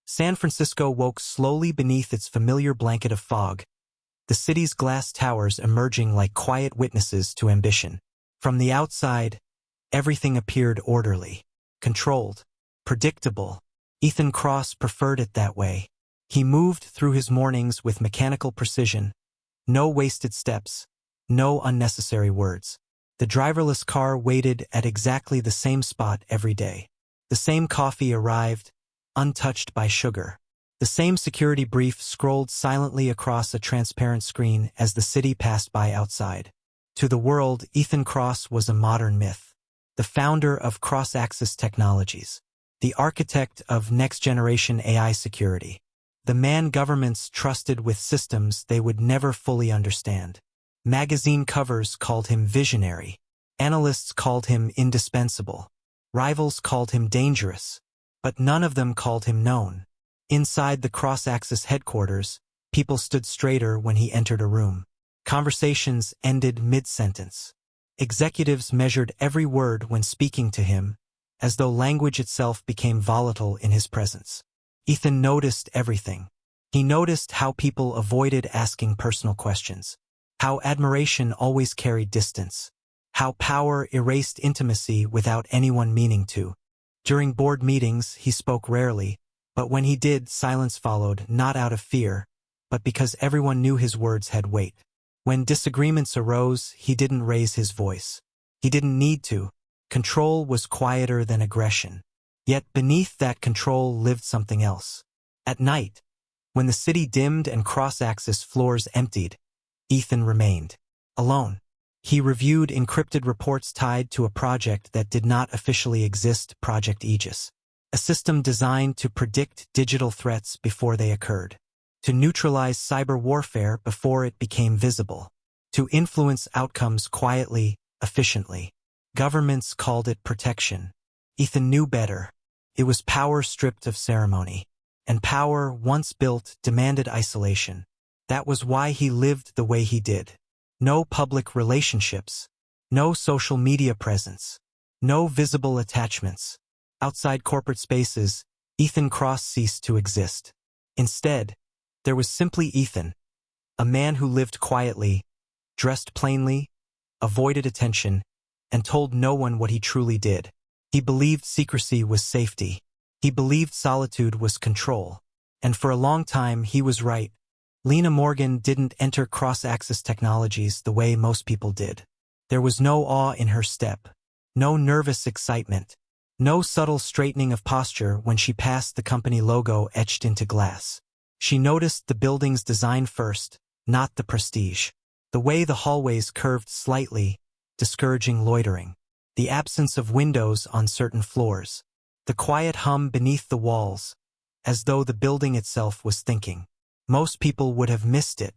San Francisco woke slowly beneath its familiar blanket of fog, the city's glass towers emerging like quiet witnesses to ambition. From the outside, everything appeared orderly, controlled, predictable. Ethan Cross preferred it that way. He moved through his mornings with mechanical precision, no wasted steps, no unnecessary words. The driverless car waited at exactly the same spot every day. The same coffee arrived, untouched by sugar. The same security brief scrolled silently across a transparent screen as the city passed by outside. To the world, Ethan Cross was a modern myth. The founder of cross-axis technologies. The architect of next-generation AI security. The man governments trusted with systems they would never fully understand. Magazine covers called him visionary. Analysts called him indispensable. Rivals called him dangerous. But none of them called him known. Inside the cross-axis headquarters, people stood straighter when he entered a room. Conversations ended mid-sentence. Executives measured every word when speaking to him, as though language itself became volatile in his presence. Ethan noticed everything. He noticed how people avoided asking personal questions. How admiration always carried distance. How power erased intimacy without anyone meaning to. During board meetings, he spoke rarely, but when he did, silence followed, not out of fear, but because everyone knew his words had weight. When disagreements arose, he didn't raise his voice. He didn't need to. Control was quieter than aggression. Yet beneath that control lived something else. At night, when the city dimmed and cross-axis floors emptied, Ethan remained alone. He reviewed encrypted reports tied to a project that did not officially exist, Project Aegis. A system designed to predict digital threats before they occurred. To neutralize cyber warfare before it became visible. To influence outcomes quietly, efficiently. Governments called it protection. Ethan knew better. It was power stripped of ceremony. And power, once built, demanded isolation. That was why he lived the way he did. No public relationships. No social media presence. No visible attachments. Outside corporate spaces, Ethan Cross ceased to exist. Instead, there was simply Ethan, a man who lived quietly, dressed plainly, avoided attention, and told no one what he truly did. He believed secrecy was safety. He believed solitude was control. And for a long time, he was right. Lena Morgan didn't enter cross-axis technologies the way most people did. There was no awe in her step, no nervous excitement, no subtle straightening of posture when she passed the company logo etched into glass. She noticed the building's design first, not the prestige. The way the hallways curved slightly, discouraging loitering. The absence of windows on certain floors. The quiet hum beneath the walls, as though the building itself was thinking. Most people would have missed it.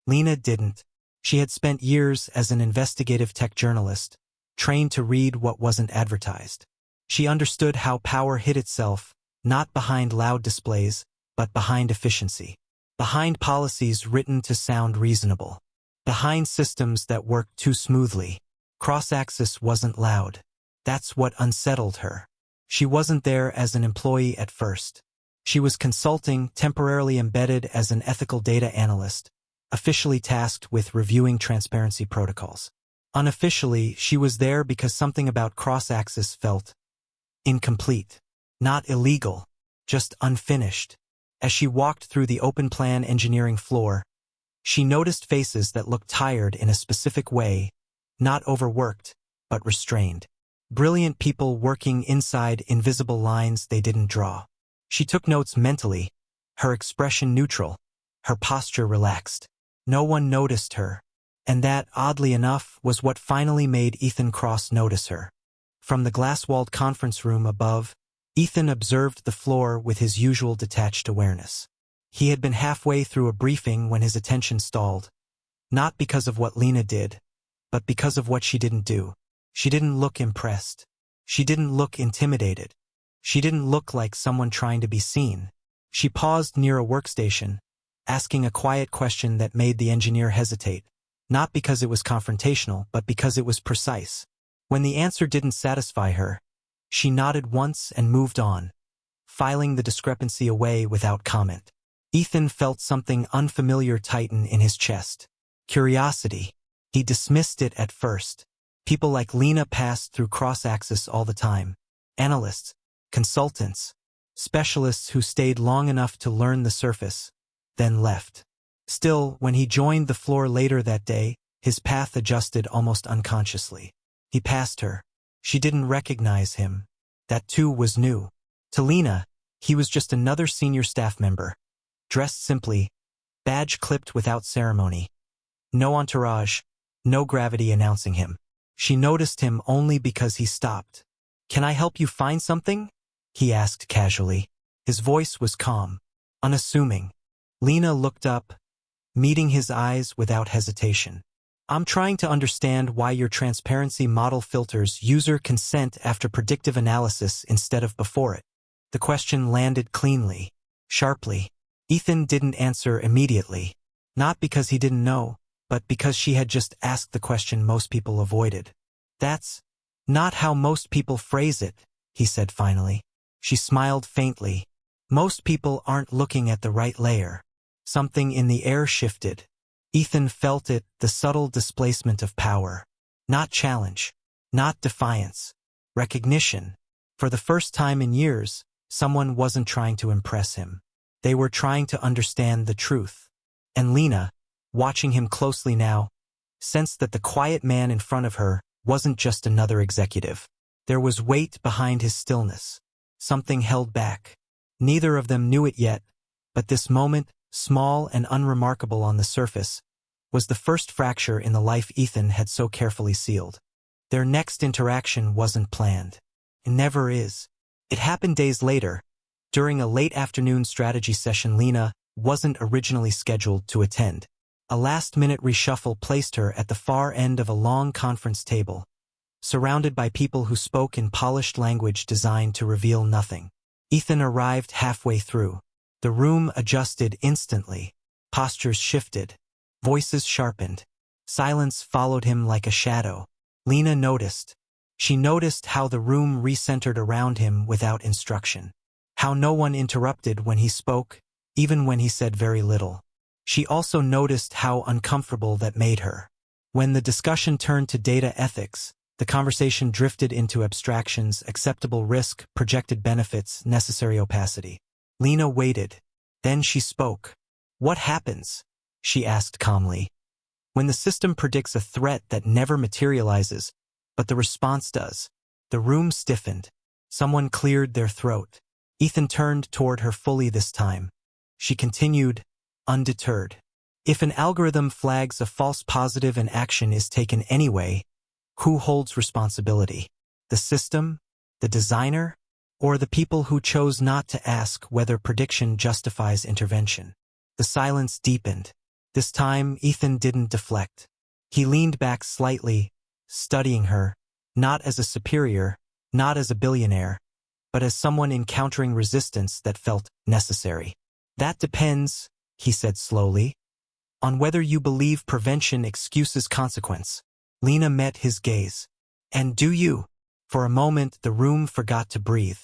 Lena didn't. She had spent years as an investigative tech journalist, trained to read what wasn't advertised. She understood how power hid itself, not behind loud displays, but behind efficiency. Behind policies written to sound reasonable. Behind systems that worked too smoothly. Cross-axis wasn't loud. That's what unsettled her. She wasn't there as an employee at first. She was consulting, temporarily embedded as an ethical data analyst, officially tasked with reviewing transparency protocols. Unofficially, she was there because something about cross-axis felt incomplete. Not illegal, just unfinished. As she walked through the open-plan engineering floor, she noticed faces that looked tired in a specific way, not overworked, but restrained. Brilliant people working inside invisible lines they didn't draw. She took notes mentally, her expression neutral, her posture relaxed. No one noticed her, and that, oddly enough, was what finally made Ethan Cross notice her. From the glass-walled conference room above, Ethan observed the floor with his usual detached awareness. He had been halfway through a briefing when his attention stalled, not because of what Lena did, but because of what she didn't do. She didn't look impressed. She didn't look intimidated. She didn't look like someone trying to be seen. She paused near a workstation, asking a quiet question that made the engineer hesitate, not because it was confrontational, but because it was precise. When the answer didn't satisfy her, she nodded once and moved on, filing the discrepancy away without comment. Ethan felt something unfamiliar tighten in his chest. Curiosity. He dismissed it at first. People like Lena passed through cross-axis all the time. Analysts, consultants, specialists who stayed long enough to learn the surface, then left. Still, when he joined the floor later that day, his path adjusted almost unconsciously. He passed her. She didn't recognize him. That too was new. To Lena, he was just another senior staff member. Dressed simply, badge clipped without ceremony. No entourage, no gravity announcing him. She noticed him only because he stopped. "Can I help you find something?" he asked casually. His voice was calm, unassuming. Lena looked up, meeting his eyes without hesitation. "I'm trying to understand why your transparency model filters user consent after predictive analysis instead of before it." The question landed cleanly, sharply. Ethan didn't answer immediately, not because he didn't know, but because she had just asked the question most people avoided. "That's not how most people phrase it," he said finally. She smiled faintly. "Most people aren't looking at the right layer." Something in the air shifted. Ethan felt it, the subtle displacement of power. Not challenge, not defiance. Recognition. For the first time in years, someone wasn't trying to impress him. They were trying to understand the truth. And Lena, watching him closely now, sensed that the quiet man in front of her wasn't just another executive. There was weight behind his stillness. Something held back. Neither of them knew it yet, but this moment, small and unremarkable on the surface, was the first fracture in the life Ethan had so carefully sealed. Their next interaction wasn't planned. It never is. It happened days later. During a late afternoon strategy session Lena wasn't originally scheduled to attend. A last-minute reshuffle placed her at the far end of a long conference table, surrounded by people who spoke in polished language designed to reveal nothing. Ethan arrived halfway through. The room adjusted instantly. Postures shifted. Voices sharpened. Silence followed him like a shadow. Lena noticed. She noticed how the room recentered around him without instruction. How no one interrupted when he spoke, even when he said very little. She also noticed how uncomfortable that made her. When the discussion turned to data ethics, the conversation drifted into abstractions, acceptable risk, projected benefits, necessary opacity. Lena waited. Then she spoke. "What happens?" she asked calmly. "When the system predicts a threat that never materializes, but the response does?" The room stiffened. Someone cleared their throat. Ethan turned toward her fully this time. She continued, undeterred. "If an algorithm flags a false positive and action is taken anyway, who holds responsibility? The system? The designer? Or the people who chose not to ask whether prediction justifies intervention?" The silence deepened. This time, Ethan didn't deflect. He leaned back slightly, studying her, not as a superior, not as a billionaire, but as someone encountering resistance that felt necessary. "That depends," he said slowly, "on whether you believe prevention excuses consequence." Lena met his gaze. "And do you?" For a moment, the room forgot to breathe.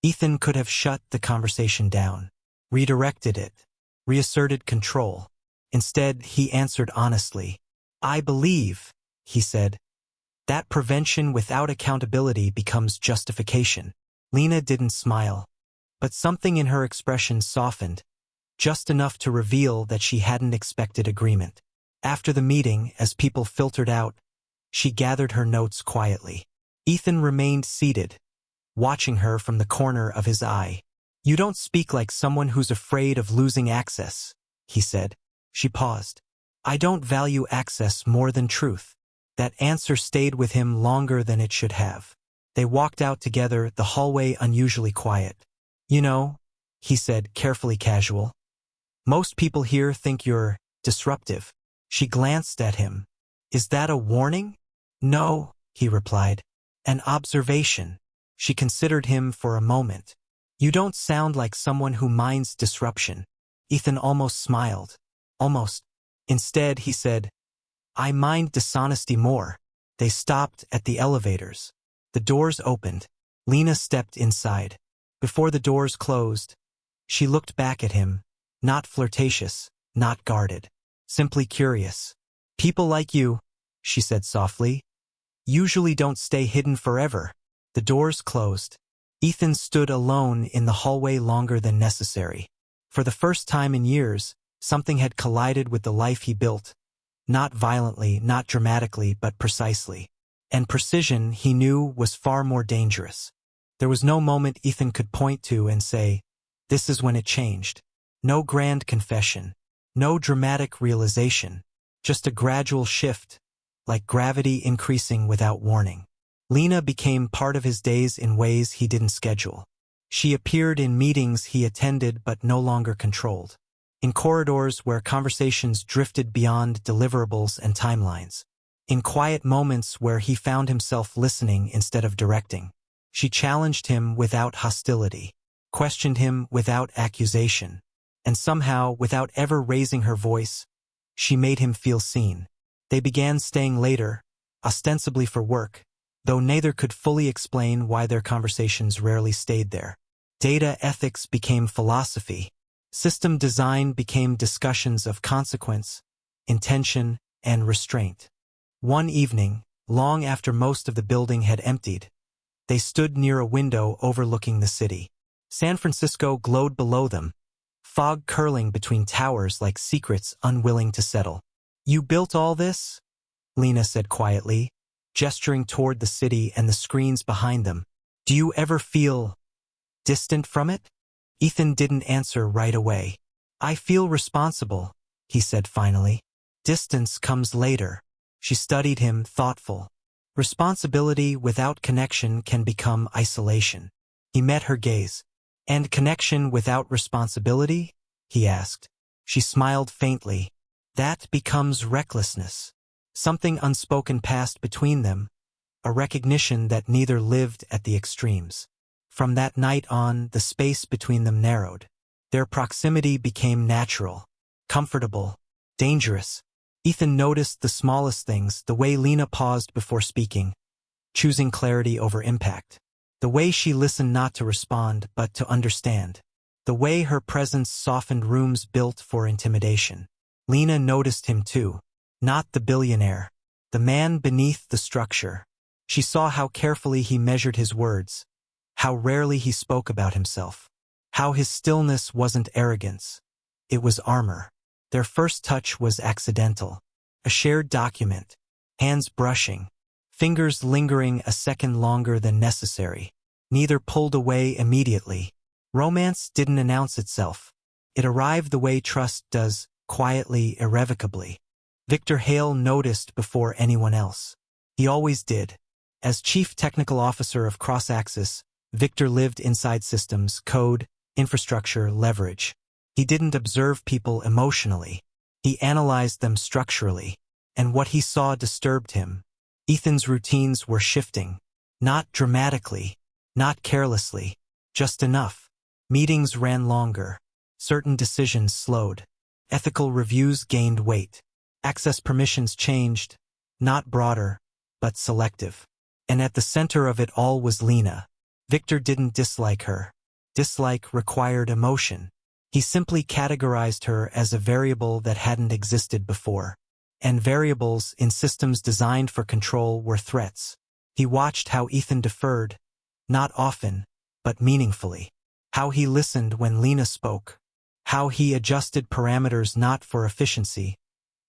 Ethan could have shut the conversation down, redirected it, reasserted control. Instead, he answered honestly. "I believe," he said, "that prevention without accountability becomes justification." Lena didn't smile, but something in her expression softened, just enough to reveal that she hadn't expected agreement. After the meeting, as people filtered out, she gathered her notes quietly. Ethan remained seated, watching her from the corner of his eye. "You don't speak like someone who's afraid of losing access," he said. She paused. "I don't value access more than truth." That answer stayed with him longer than it should have. They walked out together, the hallway unusually quiet. "You know," he said, carefully casual, "most people here think you're disruptive." She glanced at him. "Is that a warning?" "No," he replied. "An observation." She considered him for a moment. "You don't sound like someone who minds disruption." Ethan almost smiled. Almost. Instead, he said, "I mind dishonesty more." They stopped at the elevators. The doors opened. Lena stepped inside. Before the doors closed, she looked back at him, not flirtatious, not guarded, simply curious. "People like you," she said softly, "usually don't stay hidden forever." The doors closed. Ethan stood alone in the hallway longer than necessary. For the first time in years, something had collided with the life he built. Not violently, not dramatically, but precisely. And precision, he knew, was far more dangerous. There was no moment Ethan could point to and say, "This is when it changed." No grand confession. No dramatic realization. Just a gradual shift, like gravity increasing without warning. Lena became part of his days in ways he didn't schedule. She appeared in meetings he attended but no longer controlled. In corridors where conversations drifted beyond deliverables and timelines. In quiet moments where he found himself listening instead of directing. She challenged him without hostility, questioned him without accusation, and somehow, without ever raising her voice, she made him feel seen. They began staying later, ostensibly for work, though neither could fully explain why their conversations rarely stayed there. Data ethics became philosophy. System design became discussions of consequence, intention, and restraint. One evening, long after most of the building had emptied, they stood near a window overlooking the city. San Francisco glowed below them, fog curling between towers like secrets unwilling to settle. "You built all this?" Lena said quietly, gesturing toward the city and the screens behind them. "Do you ever feel distant from it?" Ethan didn't answer right away. "I feel responsible," he said finally. "Distance comes later." She studied him, thoughtful. Responsibility without connection can become isolation. He met her gaze. "And connection without responsibility?" he asked. She smiled faintly. "That becomes recklessness." Something unspoken passed between them, a recognition that neither lived at the extremes. From that night on, the space between them narrowed. Their proximity became natural, comfortable, dangerous. Ethan noticed the smallest things, the way Lena paused before speaking, choosing clarity over impact. The way she listened not to respond, but to understand. The way her presence softened rooms built for intimidation. Lena noticed him too. Not the billionaire. The man beneath the structure. She saw how carefully he measured his words. How rarely he spoke about himself. How his stillness wasn't arrogance. It was armor. Their first touch was accidental. A shared document. Hands brushing. Fingers lingering a second longer than necessary. Neither pulled away immediately. Romance didn't announce itself. It arrived the way trust does, quietly, irrevocably. Victor Hale noticed before anyone else. He always did. As chief technical officer of Cross-Axis, Victor lived inside systems, code, infrastructure, leverage. He didn't observe people emotionally. He analyzed them structurally. And what he saw disturbed him. Ethan's routines were shifting. Not dramatically. Not carelessly. Just enough. Meetings ran longer. Certain decisions slowed. Ethical reviews gained weight. Access permissions changed. Not broader, but selective. And at the center of it all was Lena. Victor didn't dislike her. Dislike required emotion. He simply categorized her as a variable that hadn't existed before. And variables in systems designed for control were threats. He watched how Ethan deferred, not often, but meaningfully. How he listened when Lena spoke. How he adjusted parameters not for efficiency,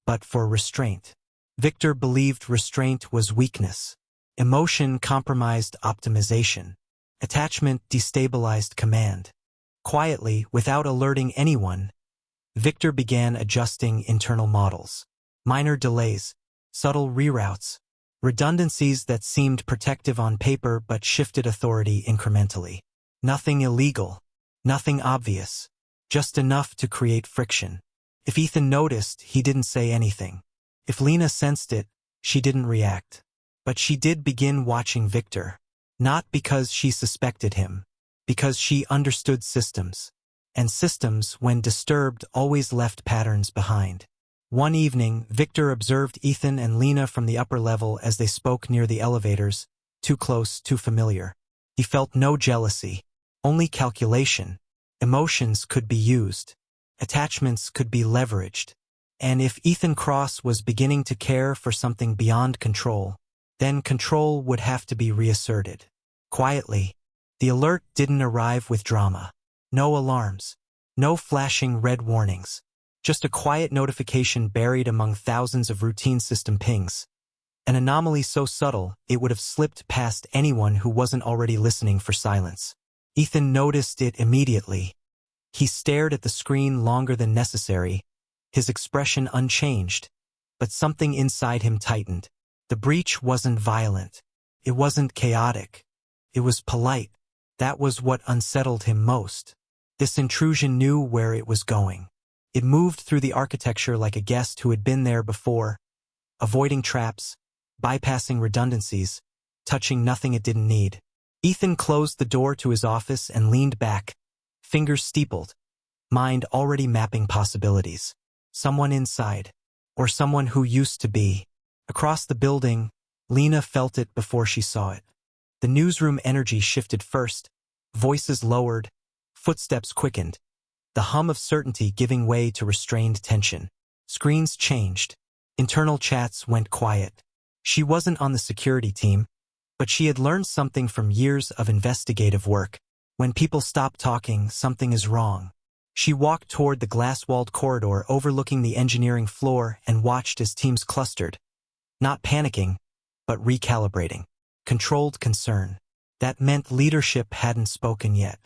but for restraint. Victor believed restraint was weakness. Emotion compromised optimization. Attachment destabilized command. Quietly, without alerting anyone, Victor began adjusting internal models. Minor delays, subtle reroutes, redundancies that seemed protective on paper but shifted authority incrementally. Nothing illegal, nothing obvious, just enough to create friction. If Ethan noticed, he didn't say anything. If Lena sensed it, she didn't react. But she did begin watching Victor. Not because she suspected him, because she understood systems. And systems, when disturbed, always left patterns behind. One evening, Victor observed Ethan and Lena from the upper level as they spoke near the elevators, too close, too familiar. He felt no jealousy, Only calculation. Emotions could be used. Attachments could be leveraged. And if Ethan Cross was beginning to care for something beyond control, then control would have to be reasserted. Quietly, the alert didn't arrive with drama. No alarms. No flashing red warnings. Just a quiet notification buried among thousands of routine system pings. An anomaly so subtle it would have slipped past anyone who wasn't already listening for silence. Ethan noticed it immediately. He stared at the screen longer than necessary, his expression unchanged, but something inside him tightened. The breach wasn't violent. It wasn't chaotic. It was polite. That was what unsettled him most. This intrusion knew where it was going. It moved through the architecture like a guest who had been there before, avoiding traps, bypassing redundancies, touching nothing it didn't need. Ethan closed the door to his office and leaned back, fingers steepled, mind already mapping possibilities. Someone inside, or someone who used to be. Across the building, Lena felt it before she saw it. The newsroom energy shifted first, voices lowered, footsteps quickened, the hum of certainty giving way to restrained tension. Screens changed. Internal chats went quiet. She wasn't on the security team, but she had learned something from years of investigative work. When people stop talking, something is wrong. She walked toward the glass-walled corridor overlooking the engineering floor and watched as teams clustered. Not panicking, but recalibrating. Controlled concern. That meant leadership hadn't spoken yet.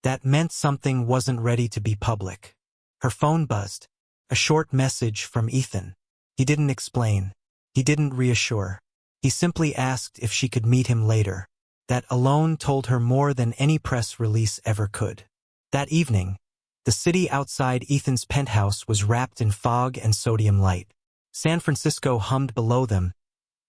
That meant something wasn't ready to be public. Her phone buzzed. A short message from Ethan. He didn't explain. He didn't reassure. He simply asked if she could meet him later. That alone told her more than any press release ever could. That evening, the city outside Ethan's penthouse was wrapped in fog and sodium light. San Francisco hummed below them.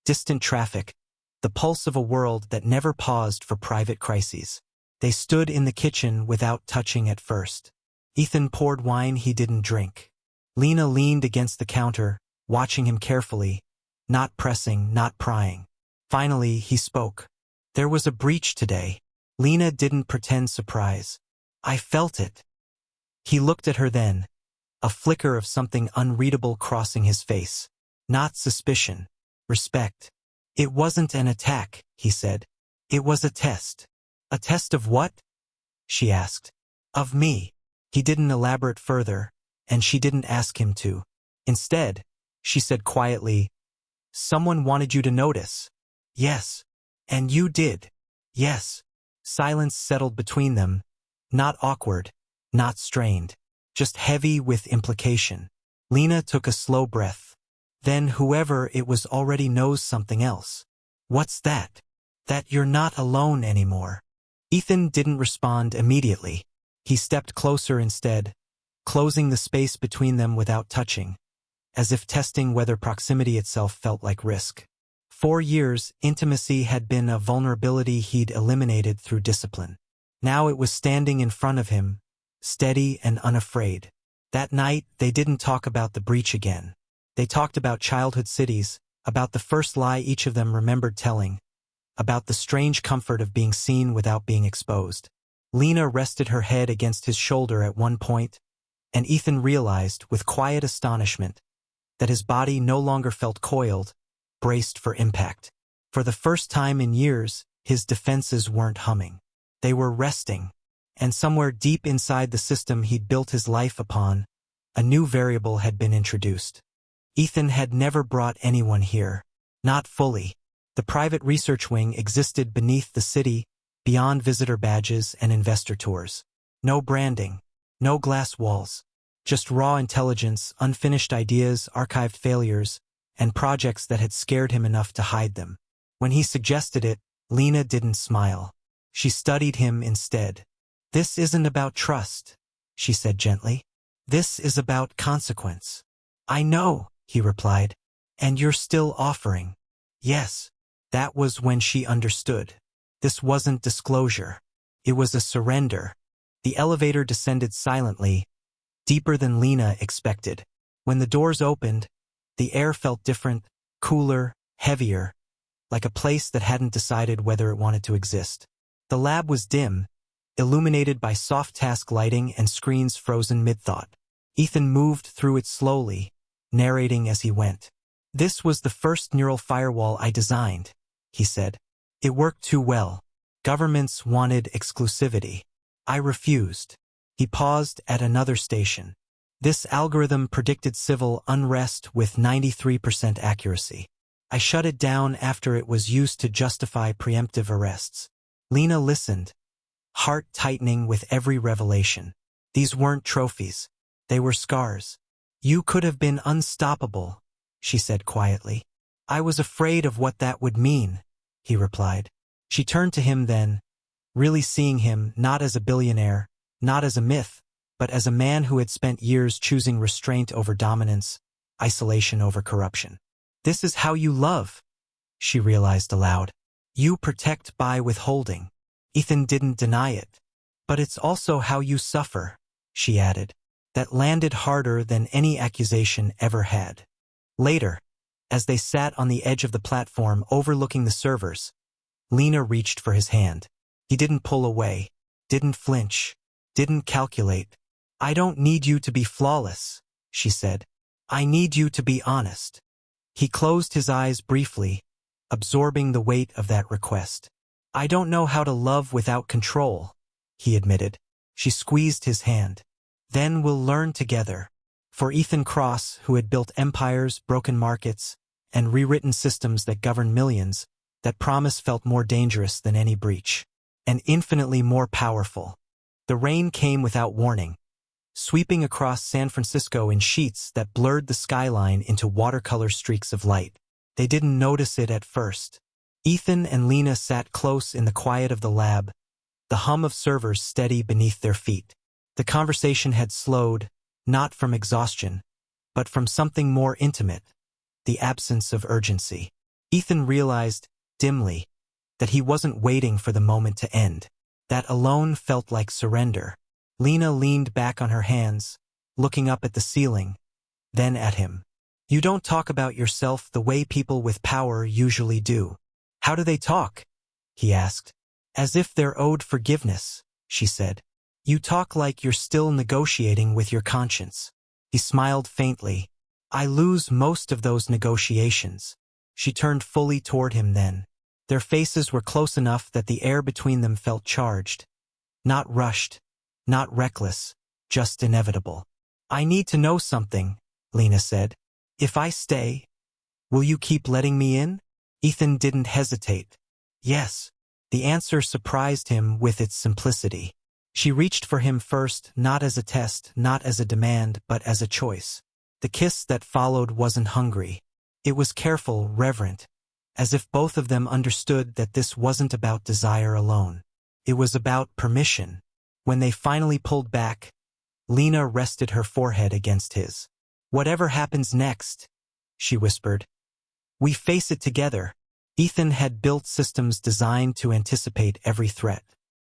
Distant traffic, the pulse of a world that never paused for private crises. They stood in the kitchen without touching at first. Ethan poured wine he didn't drink. Lena leaned against the counter, watching him carefully, not pressing, not prying. Finally, he spoke. There was a breach today. Lena didn't pretend surprise. I felt it. He looked at her then, a flicker of something unreadable crossing his face. Not suspicion. Respect. It wasn't an attack, he said. It was a test. A test of what? She asked. Of me. He didn't elaborate further, and she didn't ask him to. Instead, she said quietly, someone wanted you to notice. Yes. And you did. Yes. Silence settled between them, not awkward, not strained, just heavy with implication. Lena took a slow breath. Then whoever it was already knows something else. What's that? That you're not alone anymore. Ethan didn't respond immediately. He stepped closer instead, closing the space between them without touching, as if testing whether proximity itself felt like risk. 4 years, intimacy had been a vulnerability he'd eliminated through discipline. Now it was standing in front of him, steady and unafraid. That night, they didn't talk about the breach again. They talked about childhood cities, about the first lie each of them remembered telling, about the strange comfort of being seen without being exposed. Lena rested her head against his shoulder at one point, and Ethan realized, with quiet astonishment, that his body no longer felt coiled, braced for impact. For the first time in years, his defenses weren't humming. They were resting, and somewhere deep inside the system he'd built his life upon, a new variable had been introduced. Ethan had never brought anyone here. Not fully. The private research wing existed beneath the city, beyond visitor badges and investor tours. No branding, no glass walls, just raw intelligence, unfinished ideas, archived failures, and projects that had scared him enough to hide them. When he suggested it, Lena didn't smile. She studied him instead. This isn't about trust, she said gently. This is about consequence. I know, he replied. And you're still offering. Yes. That was when she understood. This wasn't disclosure. It was a surrender. The elevator descended silently, deeper than Lena expected. When the doors opened, the air felt different, cooler, heavier, like a place that hadn't decided whether it wanted to exist. The lab was dim, illuminated by soft task lighting and screens frozen mid-thought. Ethan moved through it slowly, narrating as he went. "This was the first neural firewall I designed," he said. "It worked too well. Governments wanted exclusivity. I refused." He paused at another station. "This algorithm predicted civil unrest with 93% accuracy. I shut it down after it was used to justify preemptive arrests." Lena listened, heart tightening with every revelation. These weren't trophies. They were scars. "You could have been unstoppable," she said quietly. "I was afraid of what that would mean," he replied. She turned to him then, really seeing him not as a billionaire, not as a myth, but as a man who had spent years choosing restraint over dominance, isolation over corruption. "This is how you love," she realized aloud. "You protect by withholding." Ethan didn't deny it. "But it's also how you suffer," she added. That landed harder than any accusation ever had. Later, as they sat on the edge of the platform overlooking the servers, Lena reached for his hand. He didn't pull away, didn't flinch, didn't calculate. "I don't need you to be flawless," she said. "I need you to be honest." He closed his eyes briefly, absorbing the weight of that request. "I don't know how to love without control," he admitted. She squeezed his hand. "Then we'll learn together." For Ethan Cross, who had built empires, broken markets, and rewritten systems that governed millions, that promise felt more dangerous than any breach. And infinitely more powerful. The rain came without warning, sweeping across San Francisco in sheets that blurred the skyline into watercolor streaks of light. They didn't notice it at first. Ethan and Lena sat close in the quiet of the lab, the hum of servers steady beneath their feet. The conversation had slowed, not from exhaustion, but from something more intimate, the absence of urgency. Ethan realized, dimly, that he wasn't waiting for the moment to end. That alone felt like surrender. Lena leaned back on her hands, looking up at the ceiling, then at him. "You don't talk about yourself the way people with power usually do." "How do they talk?" he asked. "As if they're owed forgiveness," she said. "You talk like you're still negotiating with your conscience." He smiled faintly. "I lose most of those negotiations." She turned fully toward him then. Their faces were close enough that the air between them felt charged. Not rushed, not reckless, just inevitable. "I need to know something," Lena said. "If I stay, will you keep letting me in?" Ethan didn't hesitate. "Yes." The answer surprised him with its simplicity. She reached for him first, not as a test, not as a demand, but as a choice. The kiss that followed wasn't hungry. It was careful, reverent, as if both of them understood that this wasn't about desire alone. It was about permission. When they finally pulled back, Lena rested her forehead against his. "Whatever happens next," she whispered, "we face it together." Ethan had built systems designed to anticipate every threat.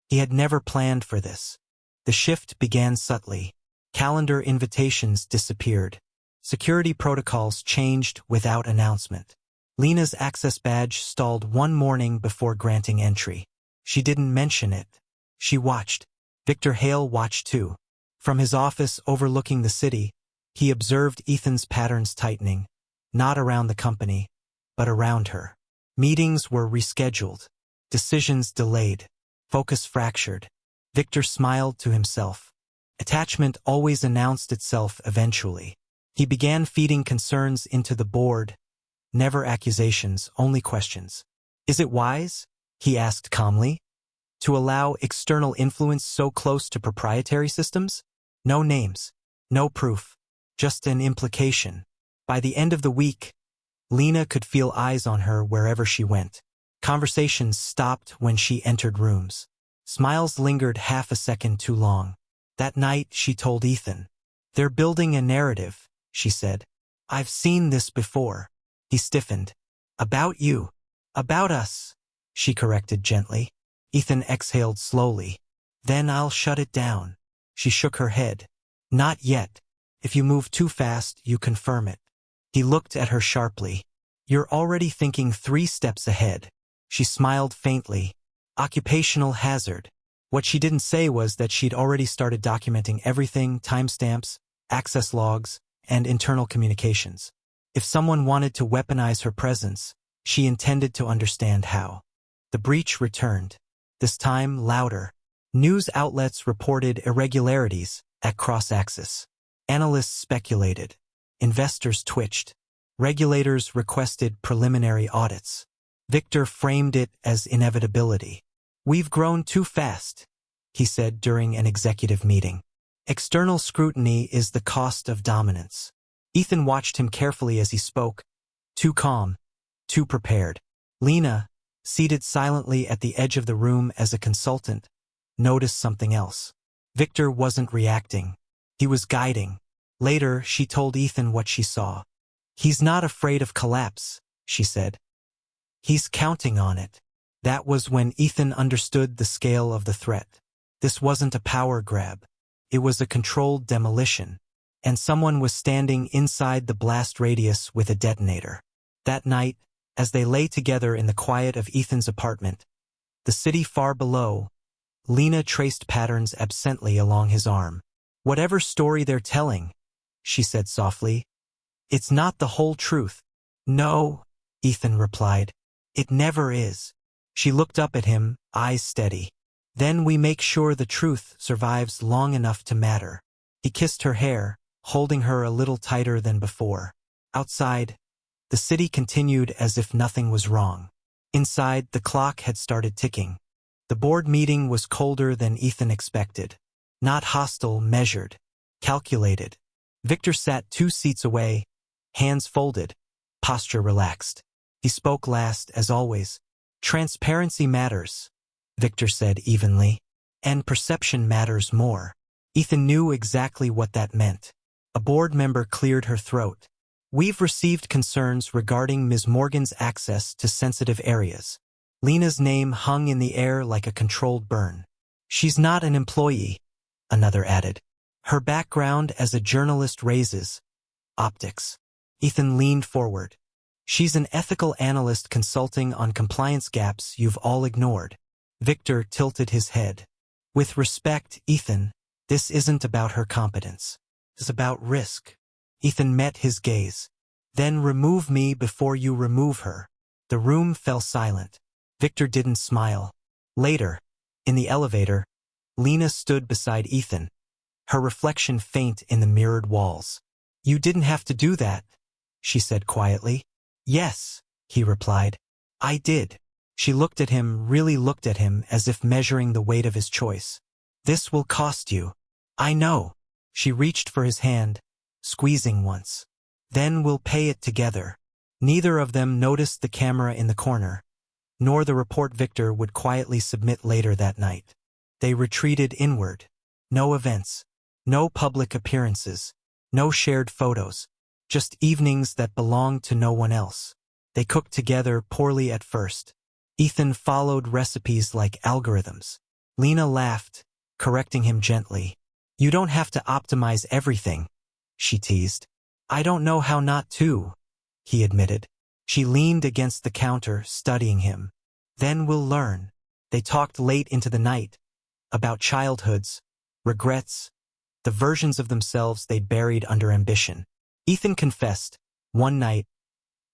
He had never planned for this. The shift began subtly. Calendar invitations disappeared. Security protocols changed without announcement. Lena's access badge stalled one morning before granting entry. She didn't mention it. She watched. Victor Hale watched too. From his office overlooking the city, he observed Ethan's patterns tightening, not around the company, but around her. Meetings were rescheduled, decisions delayed, focus fractured. Victor smiled to himself. Attachment always announced itself eventually. He began feeding concerns into the board, never accusations, only questions. "Is it wise?" he asked calmly, "to allow external influence so close to proprietary systems? No names, no proof, just an implication." By the end of the week, Lena could feel eyes on her wherever she went. Conversations stopped when she entered rooms. Smiles lingered half a second too long. That night, she told Ethan. "They're building a narrative," she said. "I've seen this before." He stiffened. "About you. About us," she corrected gently. Ethan exhaled slowly. "Then I'll shut it down." She shook her head. "Not yet. If you move too fast, you confirm it." He looked at her sharply. "You're already thinking 3 steps ahead." She smiled faintly. "Occupational hazard. What she didn't say was that she'd already started documenting everything, timestamps, access logs, and internal communications. If someone wanted to weaponize her presence, she intended to understand how. The breach returned, this time louder. News outlets reported irregularities at cross-axis. Analysts speculated. Investors twitched. Regulators requested preliminary audits. Victor framed it as inevitability. "We've grown too fast," he said during an executive meeting. "External scrutiny is the cost of dominance." Ethan watched him carefully as he spoke. Too calm, too prepared. Lena, seated silently at the edge of the room as a consultant, noticed something else. Victor wasn't reacting. He was guiding. Later, she told Ethan what she saw. "He's not afraid of collapse," she said. "He's counting on it." That was when Ethan understood the scale of the threat. This wasn't a power grab. It was a controlled demolition. And someone was standing inside the blast radius with a detonator. That night, as they lay together in the quiet of Ethan's apartment, the city far below, Lena traced patterns absently along his arm. "Whatever story they're telling," she said softly, "it's not the whole truth." "No," Ethan replied. "It never is." She looked up at him, eyes steady. "Then we make sure the truth survives long enough to matter." He kissed her hair, holding her a little tighter than before. Outside, the city continued as if nothing was wrong. Inside, the clock had started ticking. The board meeting was colder than Ethan expected. Not hostile, measured, calculated. Victor sat 2 seats away, hands folded, posture relaxed. He spoke last, as always. "Transparency matters," Victor said evenly. "And perception matters more." Ethan knew exactly what that meant. A board member cleared her throat. "We've received concerns regarding Ms. Morgan's access to sensitive areas." Lena's name hung in the air like a controlled burn. "She's not an employee," another added. "Her background as a journalist raises optics." Ethan leaned forward. "She's an ethical analyst consulting on compliance gaps you've all ignored." Victor tilted his head. "With respect, Ethan, this isn't about her competence. It's about risk." Ethan met his gaze. "Then remove me before you remove her." The room fell silent. Victor didn't smile. Later, in the elevator, Lena stood beside Ethan, her reflection faint in the mirrored walls. "You didn't have to do that," she said quietly. "Yes," he replied. "I did." She looked at him, really looked at him, as if measuring the weight of his choice. "This will cost you." "I know." She reached for his hand, squeezing once. "Then we'll pay it together." Neither of them noticed the camera in the corner, nor the report Victor would quietly submit later that night. They retreated inward. No events, no public appearances, no shared photos, just evenings that belonged to no one else. They cooked together poorly at first. Ethan followed recipes like algorithms. Lena laughed, correcting him gently. "You don't have to optimize everything," she teased. "I don't know how not to," he admitted. She leaned against the counter, studying him. "Then we'll learn." They talked late into the night, about childhoods, regrets, the versions of themselves they'd buried under ambition. Ethan confessed, one night,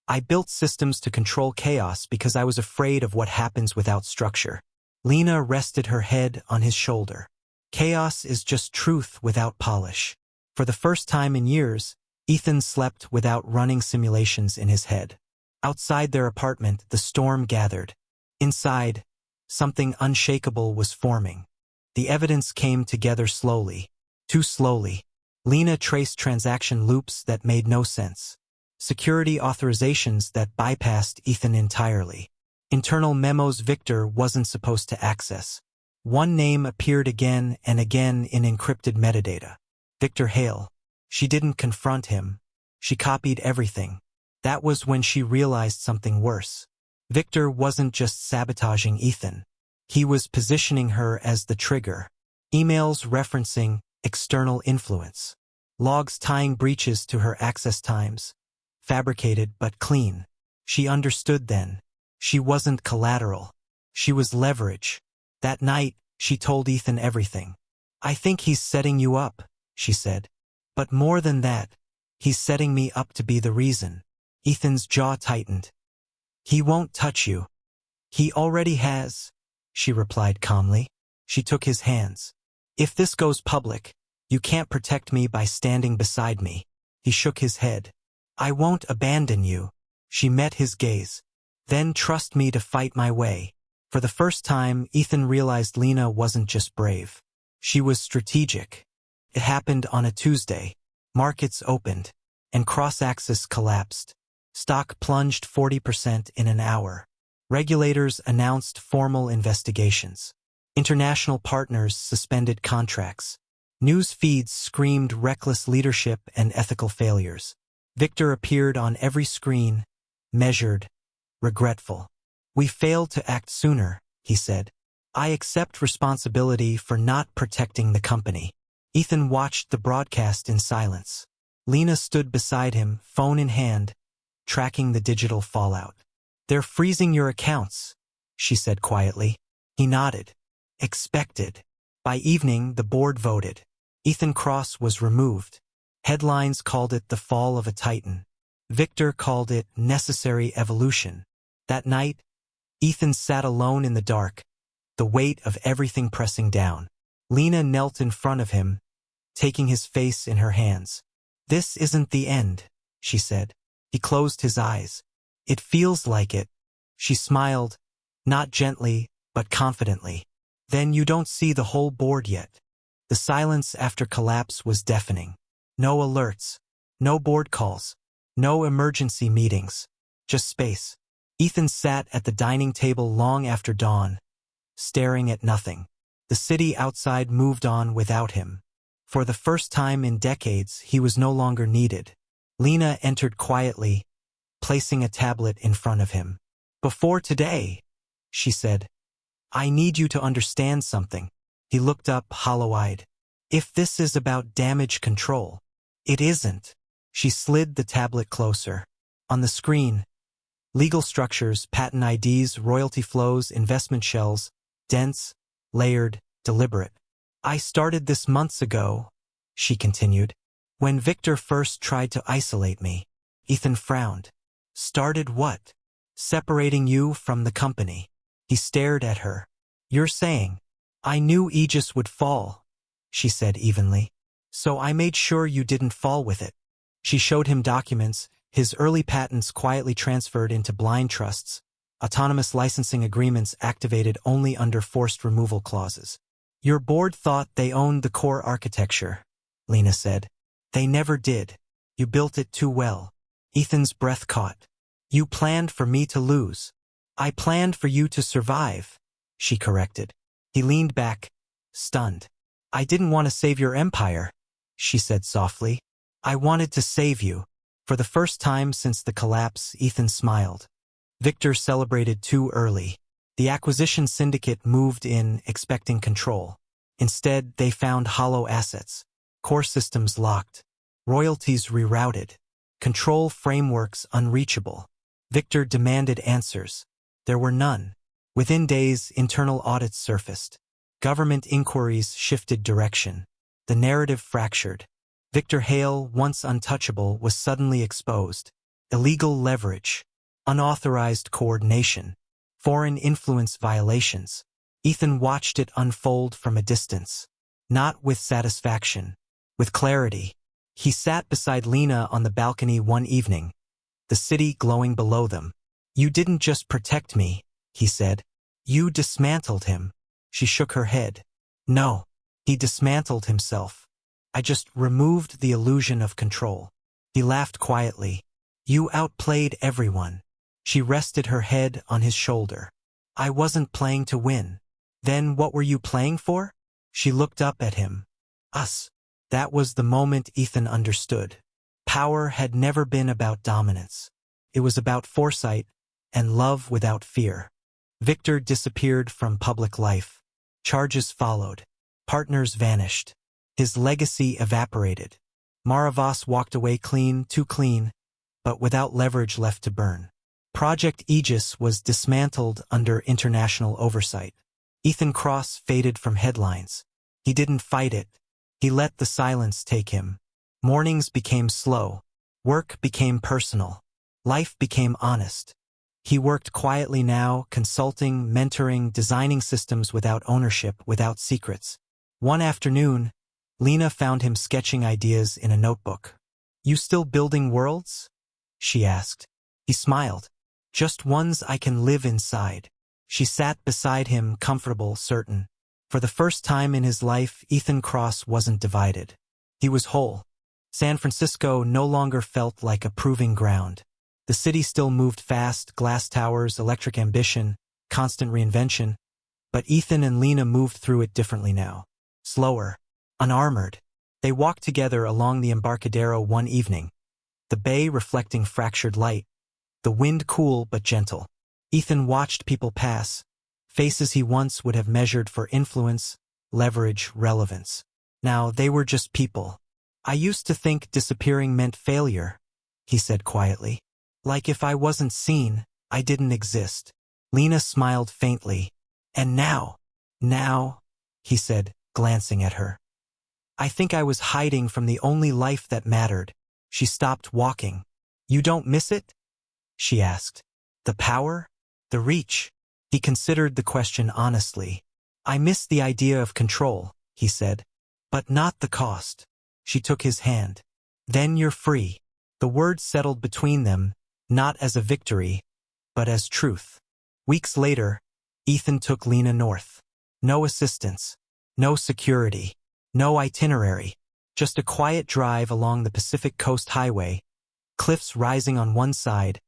"I built systems to control chaos because I was afraid of what happens without structure." Lena rested her head on his shoulder. "Chaos is just truth without polish." For the first time in years, Ethan slept without running simulations in his head. Outside their apartment, the storm gathered. Inside, something unshakable was forming. The evidence came together slowly, too slowly. Lena traced transaction loops that made no sense. Security authorizations that bypassed Ethan entirely. Internal memos Victor wasn't supposed to access. One name appeared again and again in encrypted metadata. Victor Hale. She didn't confront him. She copied everything. That was when she realized something worse. Victor wasn't just sabotaging Ethan. He was positioning her as the trigger. Emails referencing external influence. Logs tying breaches to her access times. Fabricated but clean. She understood then. She wasn't collateral. She was leverage. That night, She told Ethan everything. "I think he's setting you up," she said. "But more than that, he's setting me up to be the reason." Ethan's jaw tightened. "He won't touch you." "He already has," she replied calmly. She took his hands. "If this goes public, you can't protect me by standing beside me." He shook his head. "I won't abandon you." She met his gaze. "Then trust me to fight my way." For the first time, Ethan realized Lena wasn't just brave. She was strategic. It happened on a Tuesday. Markets opened, and cross-axis collapsed. Stock plunged 40% in an hour. Regulators announced formal investigations. International partners suspended contracts. News feeds screamed reckless leadership and ethical failures. Victor appeared on every screen, measured, regretful. "We failed to act sooner," he said. "I accept responsibility for not protecting the company." Ethan watched the broadcast in silence. Lena stood beside him, phone in hand, tracking the digital fallout. "They're freezing your accounts," she said quietly. He nodded. Expected. By evening, the board voted. Ethan Cross was removed. Headlines called it the fall of a titan. Victor called it necessary evolution. That night, Ethan sat alone in the dark, the weight of everything pressing down. Lena knelt in front of him, taking his face in her hands. "This isn't the end," she said. He closed his eyes. "It feels like it." She smiled, not gently, but confidently. "Then you don't see the whole board yet." The silence after collapse was deafening. No alerts, no board calls, no emergency meetings, just space. Ethan sat at the dining table long after dawn, staring at nothing. The city outside moved on without him. For the first time in decades, he was no longer needed. Lena entered quietly, placing a tablet in front of him. "Before today," she said, "I need you to understand something." He looked up hollow-eyed. "If this is about damage control." "It isn't." She slid the tablet closer. On the screen, legal structures, patent IDs, royalty flows, investment shells, dense, layered, deliberate. "I started this months ago," she continued, "when Victor first tried to isolate me." Ethan frowned. "Started what?" "Separating you from the company." He stared at her. "You're saying, I knew Aegis would fall," she said evenly. "So I made sure you didn't fall with it." She showed him documents, his early patents quietly transferred into blind trusts, autonomous licensing agreements activated only under forced removal clauses. "Your board thought they owned the core architecture," Lena said. "They never did. You built it too well." Ethan's breath caught. "You planned for me to lose." "I planned for you to survive," she corrected. He leaned back, stunned. "I didn't want to save your empire," she said softly. "I wanted to save you." For the first time since the collapse, Ethan smiled. Victor celebrated too early. The acquisition syndicate moved in, expecting control. Instead, they found hollow assets, core systems locked, royalties rerouted, control frameworks unreachable. Victor demanded answers. There were none. Within days, internal audits surfaced. Government inquiries shifted direction. The narrative fractured. Victor Hale, once untouchable, was suddenly exposed. Illegal leverage, unauthorized coordination, foreign influence violations. Ethan watched it unfold from a distance. Not with satisfaction, with clarity. He sat beside Lena on the balcony one evening, the city glowing below them. "You didn't just protect me," he said. "You dismantled him." She shook her head. "No, he dismantled himself. I just removed the illusion of control." He laughed quietly. "You outplayed everyone." She rested her head on his shoulder. "I wasn't playing to win." "Then what were you playing for?" She looked up at him. "Us." That was the moment Ethan understood. Power had never been about dominance. It was about foresight and love without fear. Victor disappeared from public life. Charges followed. Partners vanished. His legacy evaporated. Maravas walked away clean, too clean, but without leverage left to burn. Project Aegis was dismantled under international oversight. Ethan Cross faded from headlines. He didn't fight it. He let the silence take him. Mornings became slow. Work became personal. Life became honest. He worked quietly now, consulting, mentoring, designing systems without ownership, without secrets. One afternoon, Lena found him sketching ideas in a notebook. "You still building worlds?" she asked. He smiled. "Just ones I can live inside." She sat beside him, comfortable, certain. For the first time in his life, Ethan Cross wasn't divided. He was whole. San Francisco no longer felt like a proving ground. The city still moved fast, glass towers, electric ambition, constant reinvention, but Ethan and Lena moved through it differently now. Slower, unarmored. They walked together along the Embarcadero one evening, the bay reflecting fractured light, the wind cool but gentle. Ethan watched people pass, faces he once would have measured for influence, leverage, relevance. Now they were just people. "I used to think disappearing meant failure," he said quietly. "Like if I wasn't seen, I didn't exist." Lena smiled faintly. "And now," he said, glancing at her. "I think I was hiding from the only life that mattered." She stopped walking. "You don't miss it?" she asked. "The power? The reach?" He considered the question honestly. "I miss the idea of control," he said. "But not the cost." She took his hand. "Then you're free." The words settled between them, not as a victory, but as truth. Weeks later, Ethan took Lena north. No assistance, no security, no itinerary, just a quiet drive along the Pacific Coast Highway, cliffs rising on one side,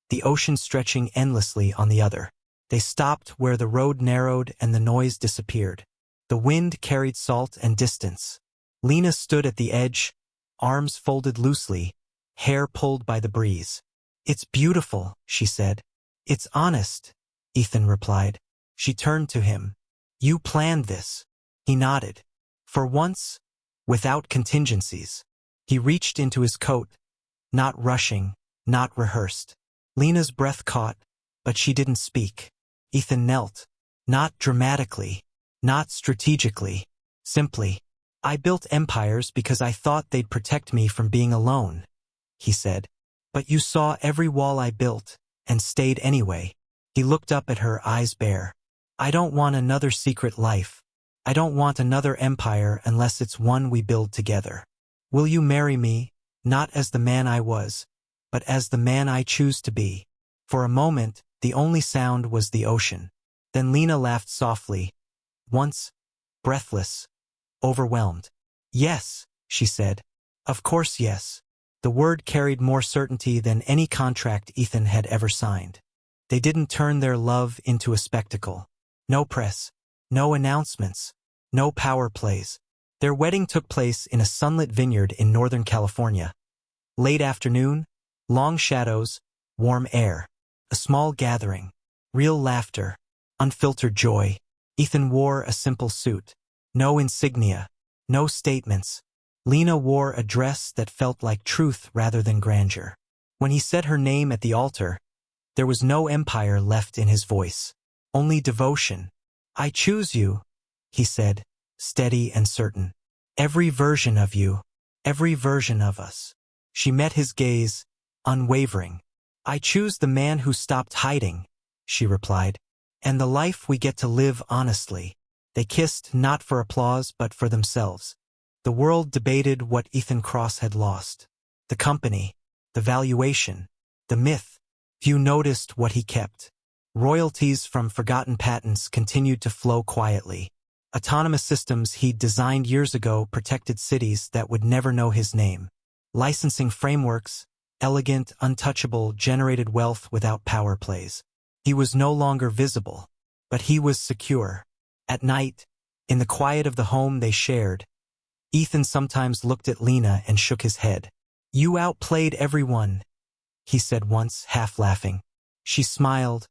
the ocean stretching endlessly on the other. They stopped where the road narrowed and the noise disappeared. The wind carried salt and distance. Lena stood at the edge, arms folded loosely, hair pulled by the breeze. "It's beautiful," she said. "It's honest," Ethan replied. She turned to him. "You planned this." He nodded. For once, without contingencies. He reached into his coat, not rushing, not rehearsed. Lena's breath caught, but she didn't speak. Ethan knelt, not dramatically, not strategically, simply. "I built empires because I thought they'd protect me from being alone," he said. "But you saw every wall I built, and stayed anyway." He looked up at her, eyes bare. "I don't want another secret life. I don't want another empire unless it's one we build together. Will you marry me, not as the man I was, but as the man I choose to be?" For a moment, the only sound was the ocean. Then Lena laughed softly, once, breathless, overwhelmed. "Yes," she said. "Of course yes." The word carried more certainty than any contract Ethan had ever signed. They didn't turn their love into a spectacle. No press, no announcements, no power plays. Their wedding took place in a sunlit vineyard in Northern California. Late afternoon, long shadows, warm air. A small gathering, real laughter, unfiltered joy. Ethan wore a simple suit. No insignia, no statements. Lena wore a dress that felt like truth rather than grandeur. When he said her name at the altar, there was no empire left in his voice, only devotion. "I choose you," he said, steady and certain. "Every version of you, every version of us." She met his gaze, unwavering. "I choose the man who stopped hiding," she replied, "and the life we get to live honestly." They kissed not for applause but for themselves. The world debated what Ethan Cross had lost. The company, the valuation, the myth. Few noticed what he kept. Royalties from forgotten patents continued to flow quietly. Autonomous systems he'd designed years ago protected cities that would never know his name. Licensing frameworks, elegant, untouchable, generated wealth without power plays. He was no longer visible, but he was secure. At night, in the quiet of the home they shared, Ethan sometimes looked at Lena and shook his head. "You outplayed everyone," he said once, half laughing. She smiled,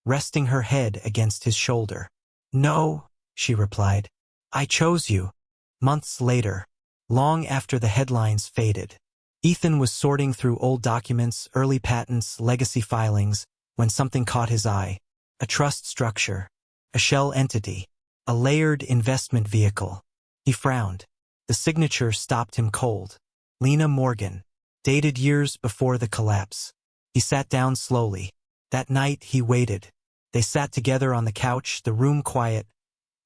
resting her head against his shoulder. "No," she replied. "I chose you." Months later, long after the headlines faded, Ethan was sorting through old documents, early patents, legacy filings, when something caught his eye. A trust structure. A shell entity. A layered investment vehicle. He frowned. The signature stopped him cold. Lena Morgan. Dated years before the collapse. He sat down slowly. That night he waited. They sat together on the couch, the room quiet,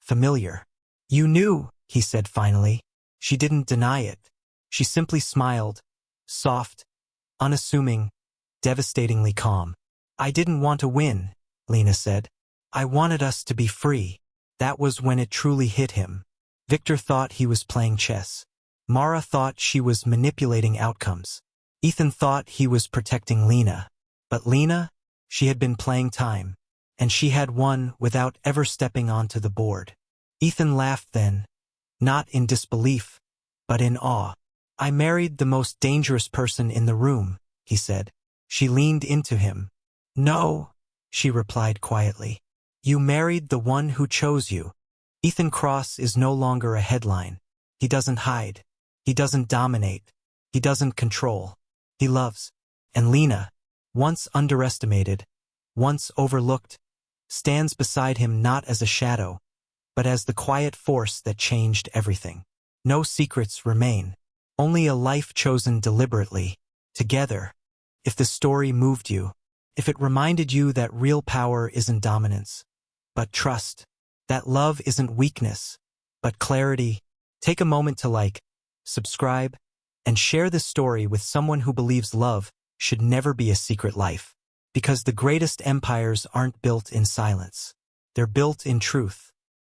familiar. "You knew," he said finally. She didn't deny it. She simply smiled, soft, unassuming, devastatingly calm. "I didn't want to win," Lena said. "I wanted us to be free." That was when it truly hit him. Victor thought he was playing chess. Mara thought she was manipulating outcomes. Ethan thought he was protecting Lena. But Lena, she had been playing time. And she had won without ever stepping onto the board. Ethan laughed then, not in disbelief, but in awe. "I married the most dangerous person in the room," he said. She leaned into him. "No," she replied quietly. "You married the one who chose you." Ethan Cross is no longer a headline. He doesn't hide. He doesn't dominate. He doesn't control. He loves. And Lena, once underestimated, once overlooked, stands beside him not as a shadow, but as the quiet force that changed everything. No secrets remain. Only a life chosen deliberately, together. If the story moved you, if it reminded you that real power isn't dominance, but trust, that love isn't weakness, but clarity, take a moment to like, subscribe, and share this story with someone who believes love should never be a secret life. Because the greatest empires aren't built in silence. They're built in truth.